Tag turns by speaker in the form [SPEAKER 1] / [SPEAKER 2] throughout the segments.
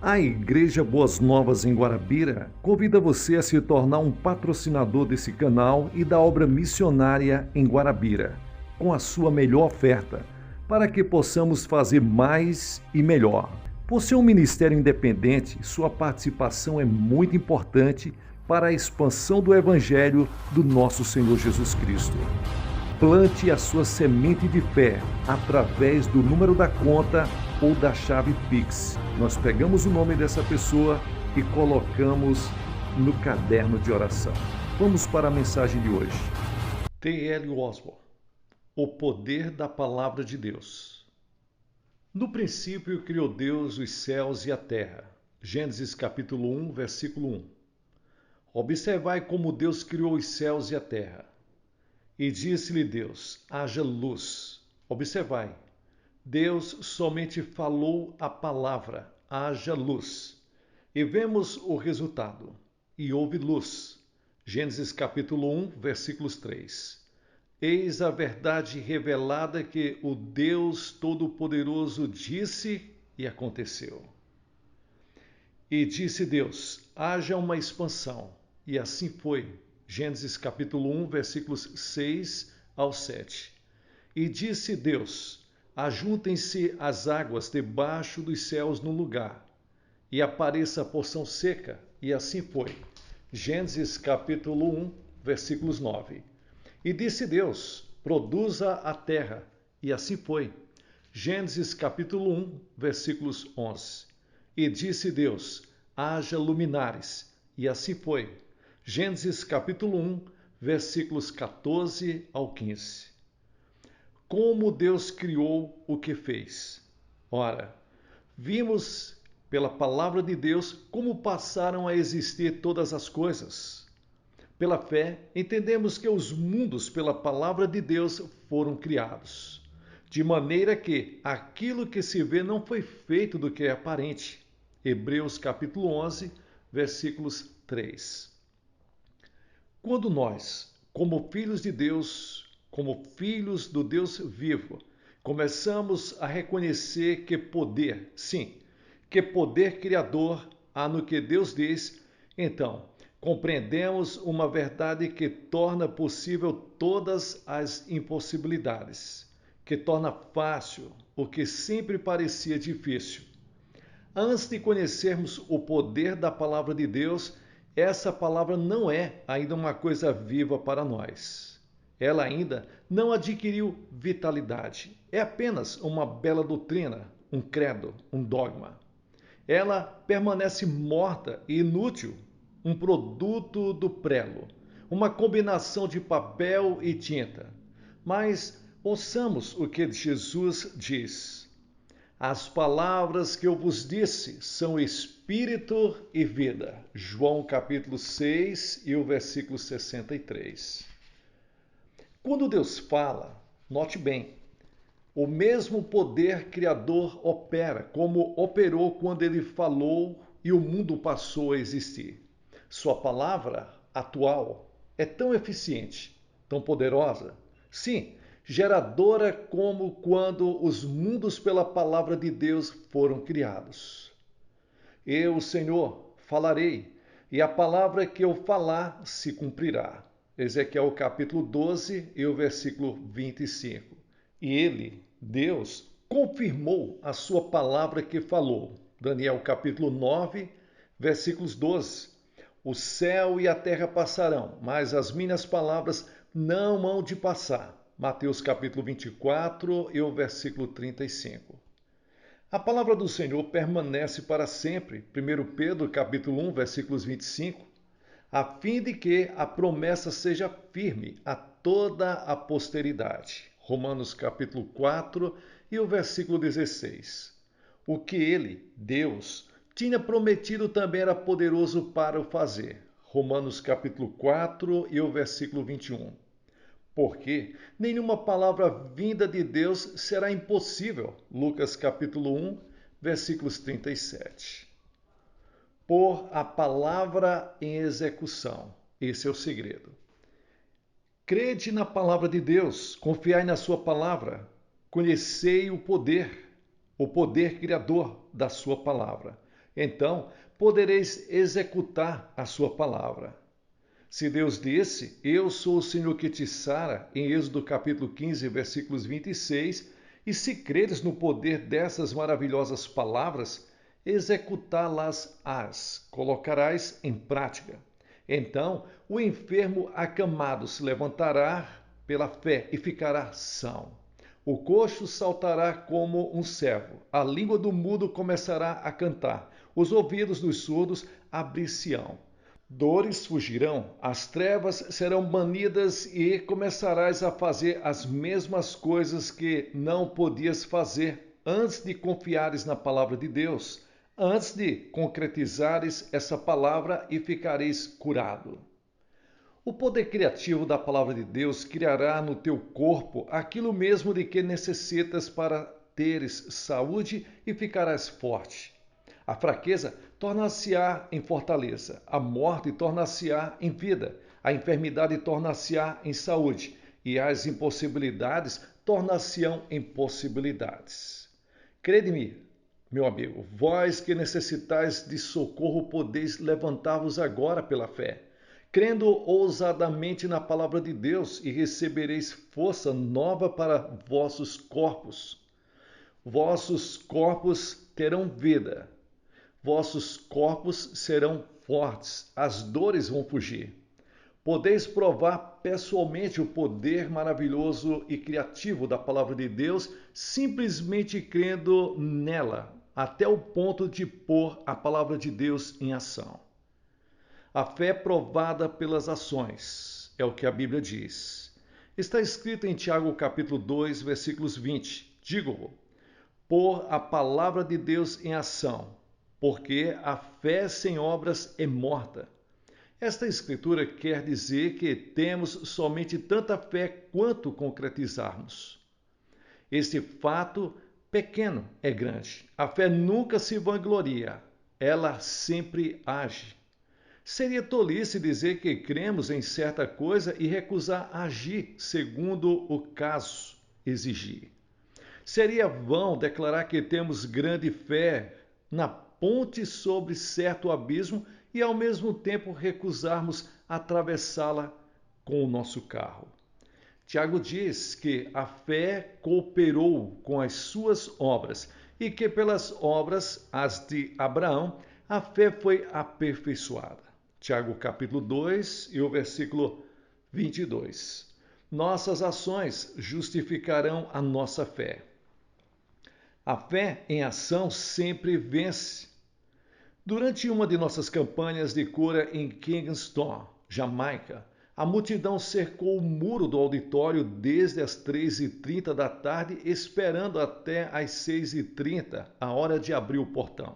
[SPEAKER 1] A Igreja Boas Novas em Guarabira convida você a se tornar um patrocinador desse canal e da obra missionária em Guarabira, com a sua melhor oferta, para que possamos fazer mais e melhor. Por ser um ministério independente, sua participação é muito importante para a expansão do Evangelho do nosso Senhor Jesus Cristo. Plante a sua semente de fé através do número da conta ou da chave Pix. Nós pegamos o nome dessa pessoa e colocamos no caderno de oração. Vamos para a mensagem de hoje. T.L. Osborne, o poder da palavra de Deus. No princípio criou Deus os céus e a terra. Gênesis capítulo 1, versículo 1. Observai como Deus criou os céus e a terra. E disse-lhe Deus, haja luz. Observai, Deus somente falou a palavra, haja luz. E vemos o resultado. E houve luz. Gênesis capítulo 1, versículos 3. Eis a verdade revelada que o Deus Todo-Poderoso disse e aconteceu. E disse Deus, haja uma expansão. E assim foi. Gênesis capítulo 1, versículos 6 ao 7. E disse Deus, ajuntem-se as águas debaixo dos céus num lugar, e apareça a porção seca, e assim foi. Gênesis capítulo 1, versículos 9. E disse Deus, produza a terra, e assim foi. Gênesis capítulo 1, versículos 11. E disse Deus, haja luminares, e assim foi. Gênesis capítulo 1, versículos 14 ao 15. Como Deus criou o que fez? Ora, vimos pela palavra de Deus como passaram a existir todas as coisas. Pela fé, entendemos que os mundos pela palavra de Deus foram criados, de maneira que aquilo que se vê não foi feito do que é aparente. Hebreus capítulo 11, versículos 3. Quando nós, como filhos de Deus, como filhos do Deus vivo, começamos a reconhecer que poder, sim, que poder criador há no que Deus diz, então compreendemos uma verdade que torna possível todas as impossibilidades, que torna fácil o que sempre parecia difícil. Antes de conhecermos o poder da palavra de Deus, essa palavra não é ainda uma coisa viva para nós. Ela ainda não adquiriu vitalidade. É apenas uma bela doutrina, um credo, um dogma. Ela permanece morta e inútil, um produto do prelo, uma combinação de papel e tinta. Mas ouçamos o que Jesus diz. As palavras que eu vos disse são espírito e vida. João capítulo 6 e o versículo 63. Quando Deus fala, note bem, o mesmo poder criador opera como operou quando ele falou e o mundo passou a existir. Sua palavra atual é tão eficiente, tão poderosa, sim, geradora como quando os mundos pela palavra de Deus foram criados. Eu, Senhor, falarei, e a palavra que eu falar se cumprirá. Ezequiel capítulo 12 e o versículo 25. E ele, Deus, confirmou a sua palavra que falou. Daniel capítulo 9, versículos 12. O céu e a terra passarão, mas as minhas palavras não hão de passar. Mateus capítulo 24 e o versículo 35. A palavra do Senhor permanece para sempre. 1 Pedro capítulo 1, versículos 25. A fim de que a promessa seja firme a toda a posteridade. Romanos capítulo 4 e o versículo 16. O que ele, Deus, tinha prometido também era poderoso para o fazer. Romanos capítulo 4 e o versículo 21. Porque nenhuma palavra vinda de Deus será impossível. Lucas capítulo 1, versículos 37. Pôr a palavra em execução. Esse é o segredo. Crede na palavra de Deus, confiai na sua palavra, conhecei o poder criador da sua palavra. Então podereis executar a sua palavra. Se Deus disse, eu sou o Senhor que te sara, em Êxodo capítulo 15, versículos 26, e se creres no poder dessas maravilhosas palavras, executá-las-ás, colocarás em prática. Então o enfermo acamado se levantará pela fé e ficará são. O coxo saltará como um servo, a língua do mudo começará a cantar, os ouvidos dos surdos abrir-se-ão. Dores fugirão, as trevas serão banidas e começarás a fazer as mesmas coisas que não podias fazer antes de confiares na palavra de Deus, antes de concretizares essa palavra e ficareis curado. O poder criativo da palavra de Deus criará no teu corpo aquilo mesmo de que necessitas para teres saúde e ficarás forte. A fraqueza tornar-se-á em fortaleza, a morte tornar-se-á em vida, a enfermidade tornar-se-á em saúde, e as impossibilidades tornar-se-ão em possibilidades. Crede-me, meu amigo, vós que necessitais de socorro, podeis levantar-vos agora pela fé, crendo ousadamente na palavra de Deus, e recebereis força nova para vossos corpos. Vossos corpos terão vida. Vossos corpos serão fortes, as dores vão fugir. Podeis provar pessoalmente o poder maravilhoso e criativo da palavra de Deus, simplesmente crendo nela, até o ponto de pôr a palavra de Deus em ação. A fé é provada pelas ações, é o que a Bíblia diz. Está escrito em Tiago capítulo 2, versículos 20. Digo-vos, pôr a palavra de Deus em ação, porque a fé sem obras é morta. Esta escritura quer dizer que temos somente tanta fé quanto concretizarmos. Este fato pequeno é grande. A fé nunca se vangloria, ela sempre age. Seria tolice dizer que cremos em certa coisa e recusar agir segundo o caso exigir. Seria vão declarar que temos grande fé na ponte sobre certo abismo e ao mesmo tempo recusarmos atravessá-la com o nosso carro. Tiago diz que a fé cooperou com as suas obras e que pelas obras, as de Abraão, a fé foi aperfeiçoada. Tiago capítulo 2 e o versículo 22. Nossas ações justificarão a nossa fé. A fé em ação sempre vence. Durante uma de nossas campanhas de cura em Kingston, Jamaica, a multidão cercou o muro do auditório desde as 3h30 da tarde, esperando até às 6h30, a hora de abrir o portão.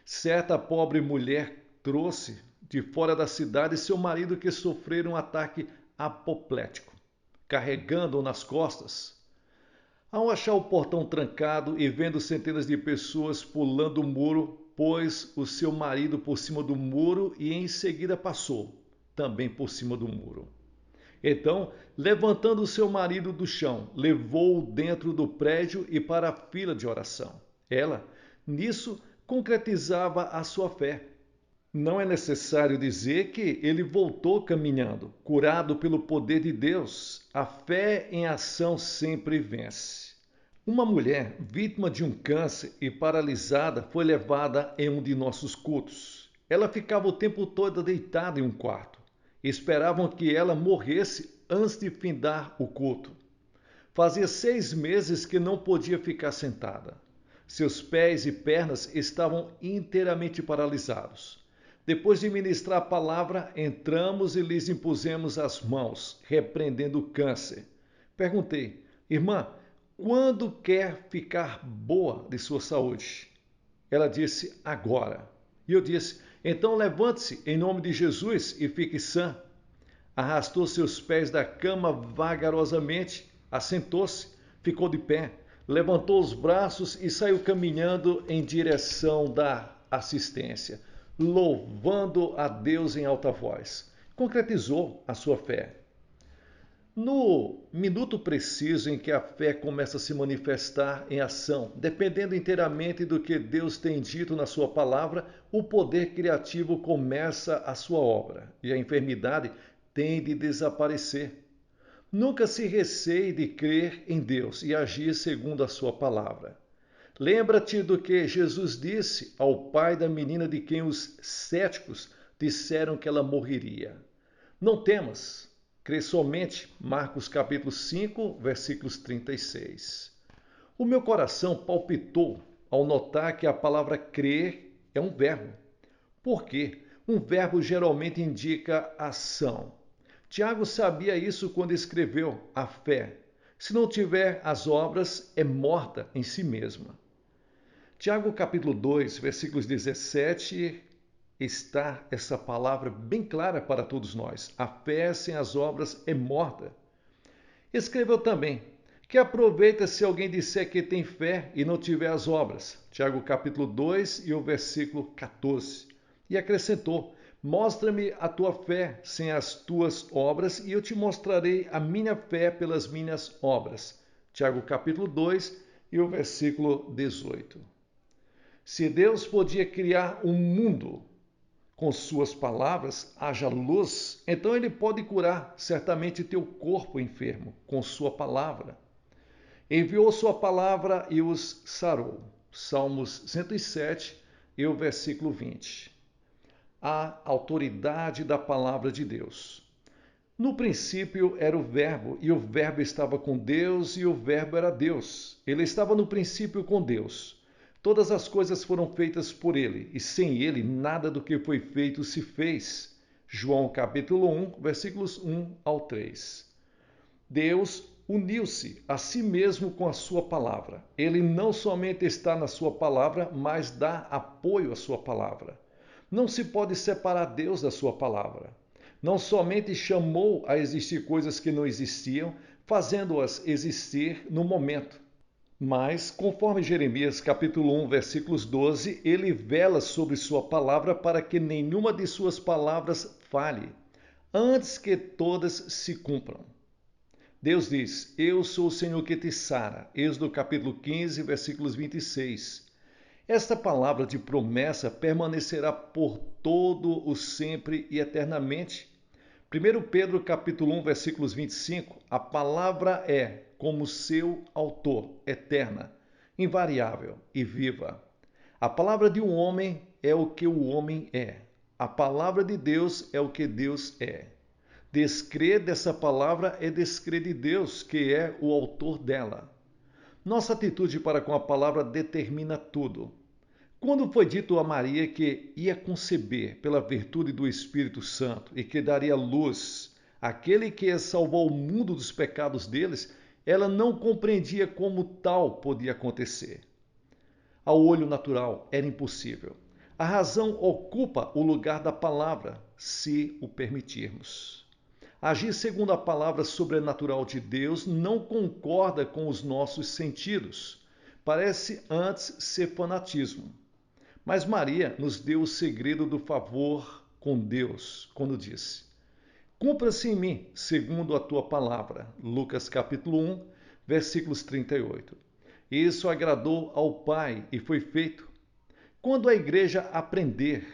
[SPEAKER 1] Certa pobre mulher trouxe de fora da cidade seu marido que sofrera um ataque apoplético, carregando-o nas costas. Ao achar o portão trancado e vendo centenas de pessoas pulando o muro, pôs o seu marido por cima do muro e em seguida passou, também por cima do muro. Então, levantando o seu marido do chão, levou-o dentro do prédio e para a fila de oração. Ela, nisso, concretizava a sua fé. Não é necessário dizer que ele voltou caminhando, curado pelo poder de Deus. A fé em ação sempre vence. Uma mulher vítima de um câncer e paralisada foi levada em um de nossos cultos. Ela ficava o tempo todo deitada em um quarto. Esperavam que ela morresse antes de findar o culto. Fazia 6 meses que não podia ficar sentada. Seus pés e pernas estavam inteiramente paralisados. Depois de ministrar a palavra, entramos e lhes impusemos as mãos, repreendendo o câncer. Perguntei, irmã, quando quer ficar boa de sua saúde? Ela disse, agora. E eu disse, então levante-se em nome de Jesus e fique sã. Arrastou seus pés da cama vagarosamente, assentou-se, ficou de pé, levantou os braços e saiu caminhando em direção da assistência, louvando a Deus em alta voz. Concretizou a sua fé. No minuto preciso em que a fé começa a se manifestar em ação, dependendo inteiramente do que Deus tem dito na sua palavra, o poder criativo começa a sua obra e a enfermidade tem de desaparecer. Nunca se receie de crer em Deus e agir segundo a sua palavra. Lembra-te do que Jesus disse ao pai da menina de quem os céticos disseram que ela morreria. Não temas, crê somente. Marcos capítulo 5, versículos 36. O meu coração palpitou ao notar que a palavra crer é um verbo. Por quê? Um verbo geralmente indica ação. Tiago sabia isso quando escreveu: a fé, se não tiver as obras, é morta em si mesma. Tiago capítulo 2, versículos 17, está essa palavra bem clara para todos nós. A fé sem as obras é morta. Escreveu também: que aproveita se alguém disser que tem fé e não tiver as obras. Tiago capítulo 2 e o versículo 14. E acrescentou: mostra-me a tua fé sem as tuas obras e eu te mostrarei a minha fé pelas minhas obras. Tiago capítulo 2 e o versículo 18. Se Deus podia criar um mundo com suas palavras, haja luz, então ele pode curar certamente teu corpo enfermo com sua palavra. Enviou sua palavra e os sarou. Salmos 107 e o versículo 20. A autoridade da palavra de Deus. No princípio era o Verbo, e o Verbo estava com Deus, e o Verbo era Deus. Ele estava no princípio com Deus. Todas as coisas foram feitas por ele, e sem ele nada do que foi feito se fez. João capítulo 1, versículos 1 ao 3. Deus uniu-se a si mesmo com a sua palavra. Ele não somente está na sua palavra, mas dá apoio à sua palavra. Não se pode separar Deus da sua palavra. Não somente chamou a existir coisas que não existiam, fazendo-as existir no momento. Mas, conforme Jeremias capítulo 1, versículos 12, ele vela sobre sua palavra para que nenhuma de suas palavras falhe, antes que todas se cumpram. Deus diz: eu sou o Senhor que te sara. Êxodo capítulo 15, versículos 26. Esta palavra de promessa permanecerá por todo o sempre e eternamente. 1 Pedro capítulo 1, versículos 25, a palavra é, como seu autor, eterna, invariável e viva. A palavra de um homem é o que o homem é. A palavra de Deus é o que Deus é. Descrer dessa palavra é descrer de Deus, que é o autor dela. Nossa atitude para com a palavra determina tudo. Quando foi dito a Maria que ia conceber pela virtude do Espírito Santo e que daria luz àquele que salvou o mundo dos pecados deles, ela não compreendia como tal podia acontecer. Ao olho natural era impossível. A razão ocupa o lugar da palavra, se o permitirmos. Agir segundo a palavra sobrenatural de Deus não concorda com os nossos sentidos. Parece antes ser fanatismo. Mas Maria nos deu o segredo do favor com Deus, quando disse: cumpra-se em mim, segundo a tua palavra. Lucas capítulo 1, versículos 38. Isso agradou ao Pai e foi feito. Quando a igreja aprender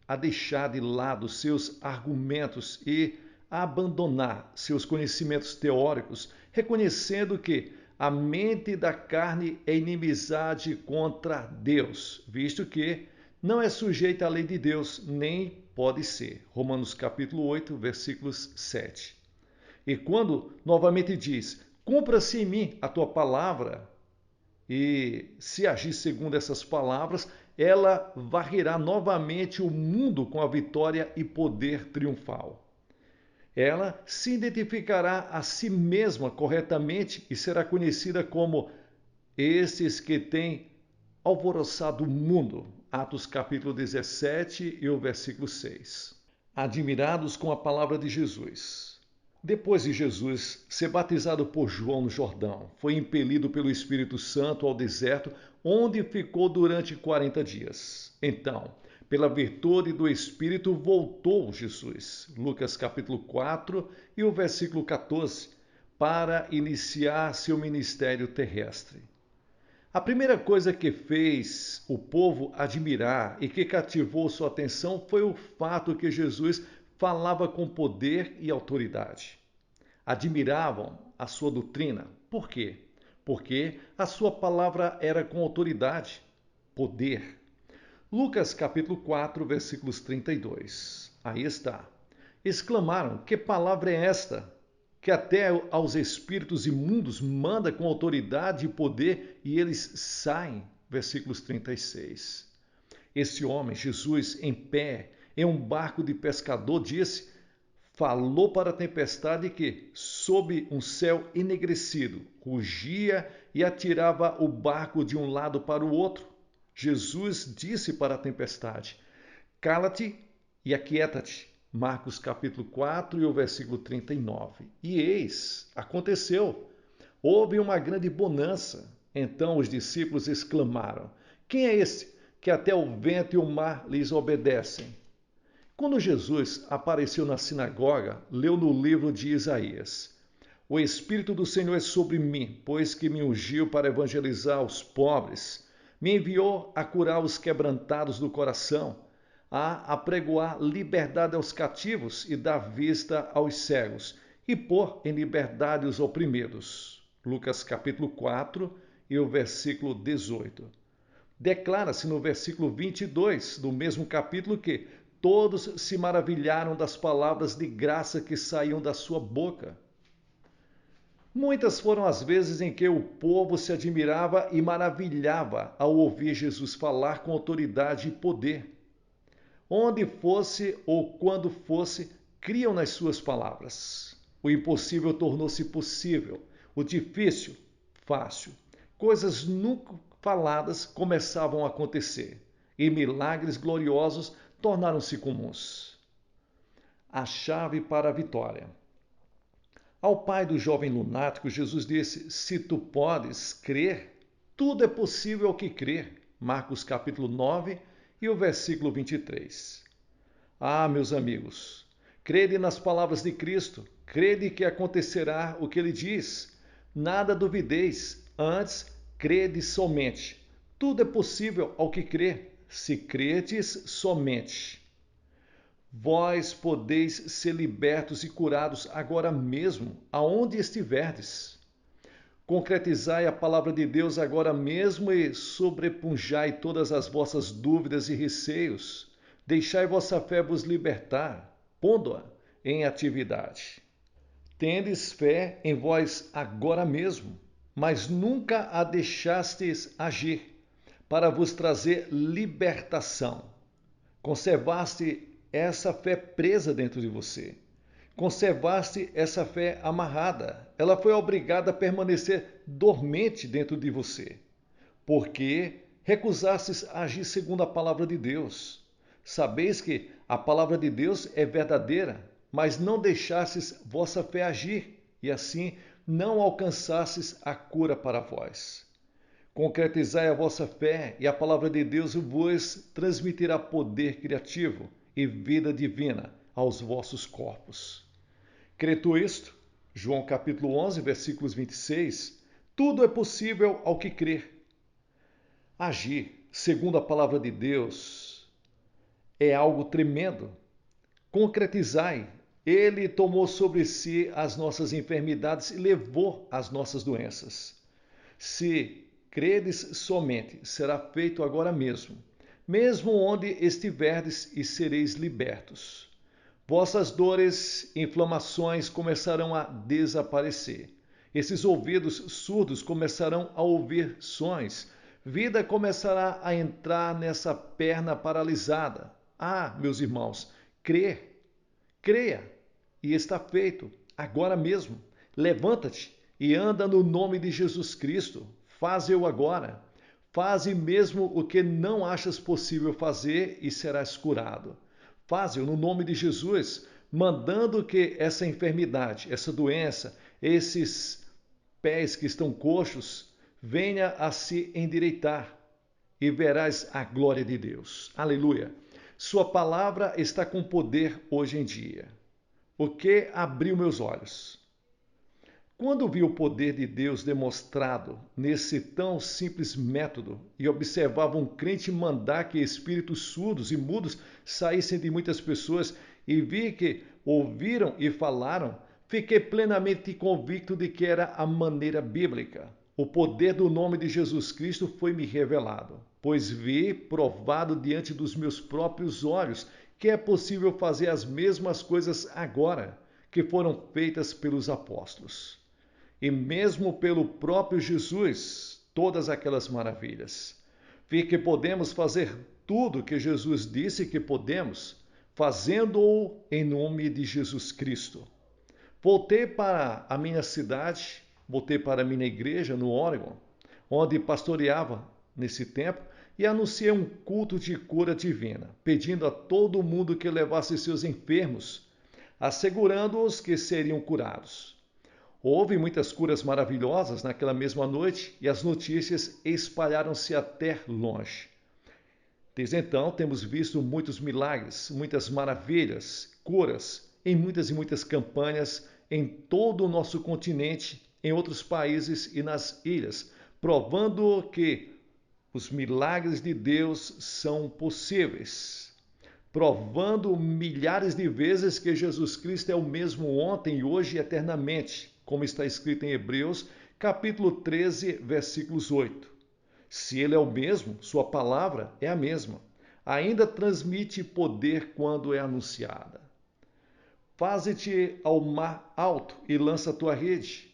[SPEAKER 1] a deixar de lado seus argumentos e a abandonar seus conhecimentos teóricos, reconhecendo que a mente da carne é inimizade contra Deus, visto que não é sujeita à lei de Deus, nem pode ser. Romanos capítulo 8, versículos 7. E quando novamente diz: cumpra-se em mim a tua palavra, e se agir segundo essas palavras, ela varrerá novamente o mundo com a vitória e poder triunfal. Ela se identificará a si mesma corretamente e será conhecida como estes que têm alvoroçado o mundo. Atos capítulo 17 e o versículo 6. Admirados com a palavra de Jesus. Depois de Jesus ser batizado por João no Jordão, foi impelido pelo Espírito Santo ao deserto, onde ficou durante 40 dias. Então, pela virtude do Espírito, voltou Jesus. Lucas capítulo 4 e o versículo 14. para iniciar seu ministério terrestre. A primeira coisa que fez o povo admirar e que cativou sua atenção foi o fato que Jesus falava com poder e autoridade. Admiravam a sua doutrina. Por quê? Porque a sua palavra era com autoridade, poder. Lucas capítulo 4, versículos 32. Aí está. Exclamaram: que palavra é esta? Que até aos espíritos imundos manda com autoridade e poder e eles saem. Versículos 36. Esse homem, Jesus, em pé, em um barco de pescador, disse, falou para a tempestade que, sob um céu enegrecido, rugia e atirava o barco de um lado para o outro. Jesus disse para a tempestade, cala-te e aquieta-te. Marcos capítulo 4 e o versículo 39. E eis, aconteceu. Houve uma grande bonança. Então os discípulos exclamaram, quem é esse que até o vento e o mar lhes obedecem? Quando Jesus apareceu na sinagoga, leu no livro de Isaías, o Espírito do Senhor é sobre mim, pois que me ungiu para evangelizar os pobres, me enviou a curar os quebrantados do coração, a apregoar liberdade aos cativos e dar vista aos cegos, e pôr em liberdade os oprimidos. Lucas capítulo 4 e o versículo 18. Declara-se no versículo 22 do mesmo capítulo que todos se maravilharam das palavras de graça que saíam da sua boca. Muitas foram as vezes em que o povo se admirava e maravilhava ao ouvir Jesus falar com autoridade e poder. Onde fosse ou quando fosse, criam nas suas palavras. O impossível tornou-se possível, o difícil, fácil. Coisas nunca faladas começavam a acontecer e milagres gloriosos tornaram-se comuns. A chave para a vitória. Ao pai do jovem lunático, Jesus disse, se tu podes crer, tudo é possível ao que crer. Marcos capítulo 9 e o versículo 23. Ah, meus amigos, crede nas palavras de Cristo, crede que acontecerá o que ele diz. Nada duvideis, antes crede somente. Tudo é possível ao que crê, se credes somente. Vós podeis ser libertos e curados agora mesmo, aonde estiverdes. Concretizai a palavra de Deus agora mesmo e sobrepujai todas as vossas dúvidas e receios. Deixai vossa fé vos libertar, pondo-a em atividade. Tendes fé em vós agora mesmo, mas nunca a deixastes agir, para vos trazer libertação. Conservaste essa fé presa dentro de você. Conservaste essa fé amarrada. Ela foi obrigada a permanecer dormente dentro de você. Porque recusastes agir segundo a palavra de Deus. Sabeis que a palavra de Deus é verdadeira, mas não deixastes vossa fé agir, e assim não alcançastes a cura para vós. Concretizai a vossa fé, e a palavra de Deus vos transmitirá poder criativo e vida divina aos vossos corpos. Crê tu isto? João capítulo 11, versículos 26. Tudo é possível ao que crer. Agir segundo a palavra de Deus é algo tremendo. Concretizai. Ele tomou sobre si as nossas enfermidades e levou as nossas doenças. Se credes somente, será feito agora mesmo, mesmo onde estiverdes, e sereis libertos. Vossas dores e inflamações começarão a desaparecer. Esses ouvidos surdos começarão a ouvir sons. Vida começará a entrar nessa perna paralisada. Ah, meus irmãos, creia, e está feito, agora mesmo. Levanta-te e anda no nome de Jesus Cristo. Faze-o agora. Faze mesmo o que não achas possível fazer e serás curado. Faze-o no nome de Jesus, mandando que essa enfermidade, essa doença, esses pés que estão coxos, venha a se endireitar e verás a glória de Deus. Aleluia! Sua palavra está com poder hoje em dia. O que abriu meus olhos? Quando vi o poder de Deus demonstrado nesse tão simples método e observava um crente mandar que espíritos surdos e mudos saíssem de muitas pessoas e vi que ouviram e falaram, fiquei plenamente convicto de que era a maneira bíblica. O poder do nome de Jesus Cristo foi-me revelado, pois vi provado diante dos meus próprios olhos que é possível fazer as mesmas coisas agora que foram feitas pelos apóstolos. E mesmo pelo próprio Jesus, todas aquelas maravilhas. Vi que podemos fazer tudo que Jesus disse que podemos, fazendo-o em nome de Jesus Cristo. Voltei para a minha cidade, voltei para a minha igreja no Oregon, onde pastoreava nesse tempo, e anunciei um culto de cura divina, pedindo a todo mundo que levasse seus enfermos, assegurando-os que seriam curados. Houve muitas curas maravilhosas naquela mesma noite e as notícias espalharam-se até longe. Desde então, temos visto muitos milagres, muitas maravilhas, curas, em muitas e muitas campanhas em todo o nosso continente, em outros países e nas ilhas, provando que os milagres de Deus são possíveis. Provando milhares de vezes que Jesus Cristo é o mesmo ontem, hoje e eternamente, como está escrito em Hebreus, capítulo 13, versículos 8. Se ele é o mesmo, sua palavra é a mesma. Ainda transmite poder quando é anunciada. Faze-te ao mar alto e lança a tua rede.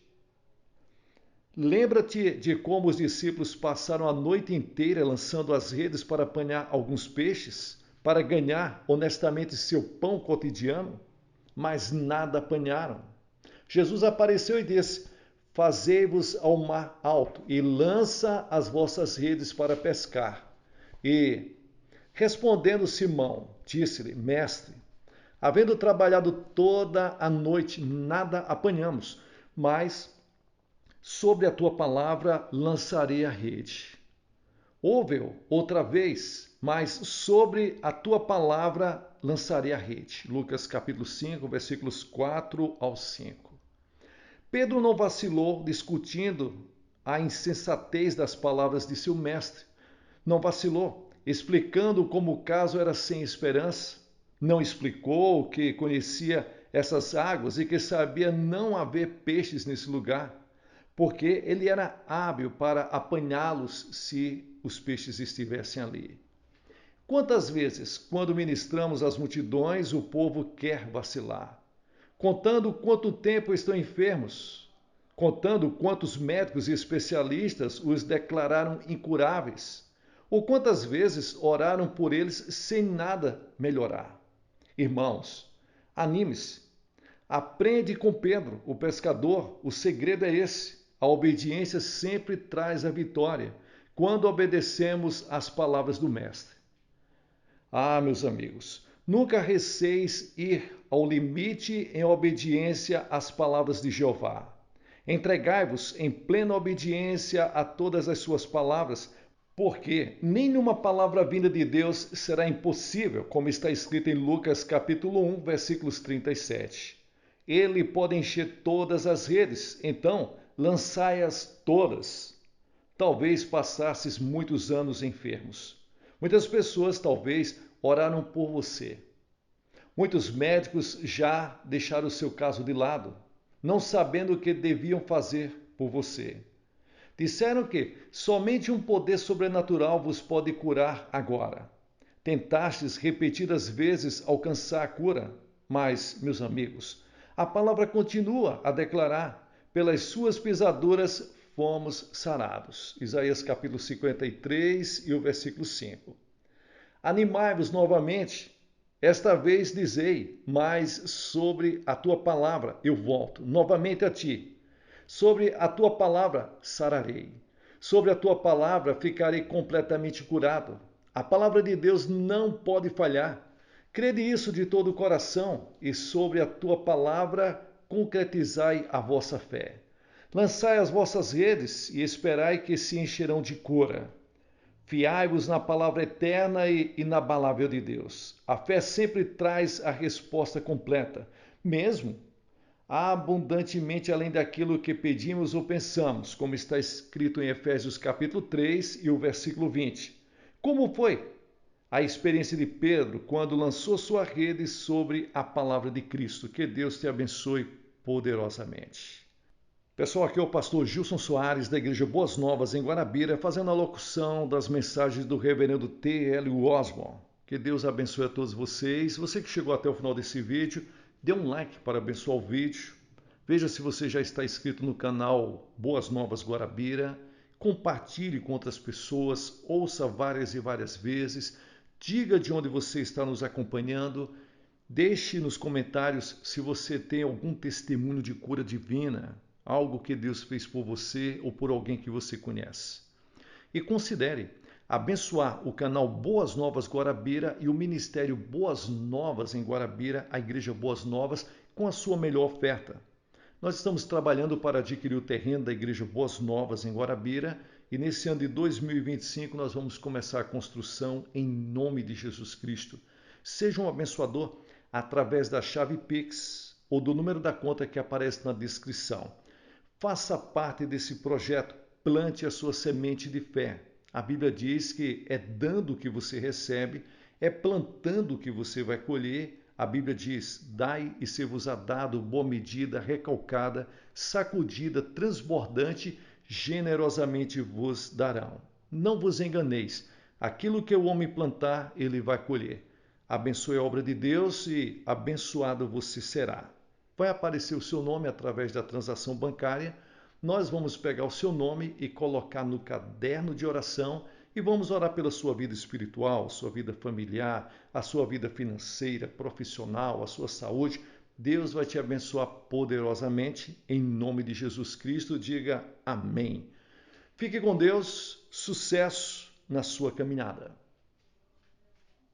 [SPEAKER 1] Lembra-te de como os discípulos passaram a noite inteira lançando as redes para apanhar alguns peixes, para ganhar honestamente seu pão cotidiano, mas nada apanharam. Jesus apareceu e disse: Fazei-vos ao mar alto e lança as vossas redes para pescar. E, respondendo Simão, disse-lhe: Mestre, havendo trabalhado toda a noite, nada apanhamos, mas sobre a tua palavra lançarei a rede. Ouve-o outra vez, mas sobre a tua palavra lançarei a rede. Lucas capítulo 5, versículos 4 ao 5. Pedro não vacilou discutindo a insensatez das palavras de seu mestre. Não vacilou, explicando como o caso era sem esperança. Não explicou que conhecia essas águas e que sabia não haver peixes nesse lugar, porque ele era hábil para apanhá-los se os peixes estivessem ali. Quantas vezes, quando ministramos às multidões, o povo quer vacilar? Contando quanto tempo estão enfermos, contando quantos médicos e especialistas os declararam incuráveis, ou quantas vezes oraram por eles sem nada melhorar. Irmãos, anime-se. Aprende com Pedro, o pescador. O segredo é esse. A obediência sempre traz a vitória, quando obedecemos às palavras do Mestre. Ah, meus amigos, nunca receis ir ao limite em obediência às palavras de Jeová. Entregai-vos em plena obediência a todas as suas palavras, porque nenhuma palavra vinda de Deus será impossível, como está escrito em Lucas capítulo 1, versículos 37. Ele pode encher todas as redes, então lançai-as todas. Talvez passasses muitos anos enfermos. Muitas pessoas talvez oraram por você. Muitos médicos já deixaram o seu caso de lado, não sabendo o que deviam fazer por você. Disseram que somente um poder sobrenatural vos pode curar agora. Tentastes repetidas vezes alcançar a cura, mas, meus amigos, a palavra continua a declarar: pelas suas pisaduras fomos sarados. Isaías capítulo 53 e o versículo 5. Animai-vos novamente, esta vez dizei, mas sobre a tua palavra eu volto novamente a ti. Sobre a tua palavra sararei. Sobre a tua palavra ficarei completamente curado. A palavra de Deus não pode falhar. Crede isso de todo o coração e sobre a tua palavra concretizai a vossa fé. Lançai as vossas redes e esperai que se encherão de cura. Fiai-vos na palavra eterna e inabalável de Deus. A fé sempre traz a resposta completa, mesmo abundantemente além daquilo que pedimos ou pensamos, como está escrito em Efésios capítulo 3 e o versículo 20. Como foi a experiência de Pedro quando lançou sua rede sobre a palavra de Cristo? Que Deus te abençoe poderosamente. Pessoal, aqui é o pastor Gilson Soares, da Igreja Boas Novas, em Guarabira, fazendo a locução das mensagens do reverendo T.L. Osborne. Que Deus abençoe a todos vocês. Você que chegou até o final desse vídeo, dê um like para abençoar o vídeo. Veja se você já está inscrito no canal Boas Novas Guarabira. Compartilhe com outras pessoas, ouça várias e várias vezes. Diga de onde você está nos acompanhando. Deixe nos comentários se você tem algum testemunho de cura divina, algo que Deus fez por você ou por alguém que você conhece. E considere abençoar o canal Boas Novas Guarabira e o Ministério Boas Novas em Guarabira, a Igreja Boas Novas, com a sua melhor oferta. Nós estamos trabalhando para adquirir o terreno da Igreja Boas Novas em Guarabira e nesse ano de 2025 nós vamos começar a construção em nome de Jesus Cristo. Seja um abençoador através da chave Pix ou do número da conta que aparece na descrição. Faça parte desse projeto, plante a sua semente de fé. A Bíblia diz que é dando que você recebe, é plantando que você vai colher. A Bíblia diz, dai e ser-vos-á dado, boa medida, recalcada, sacudida, transbordante, generosamente vos darão. Não vos enganeis, aquilo que o homem plantar, ele vai colher. Abençoe a obra de Deus e abençoado você será. Vai aparecer o seu nome através da transação bancária. Nós vamos pegar o seu nome e colocar no caderno de oração e vamos orar pela sua vida espiritual, sua vida familiar, a sua vida financeira, profissional, a sua saúde. Deus vai te abençoar poderosamente. Em nome de Jesus Cristo, diga amém. Fique com Deus, sucesso na sua caminhada.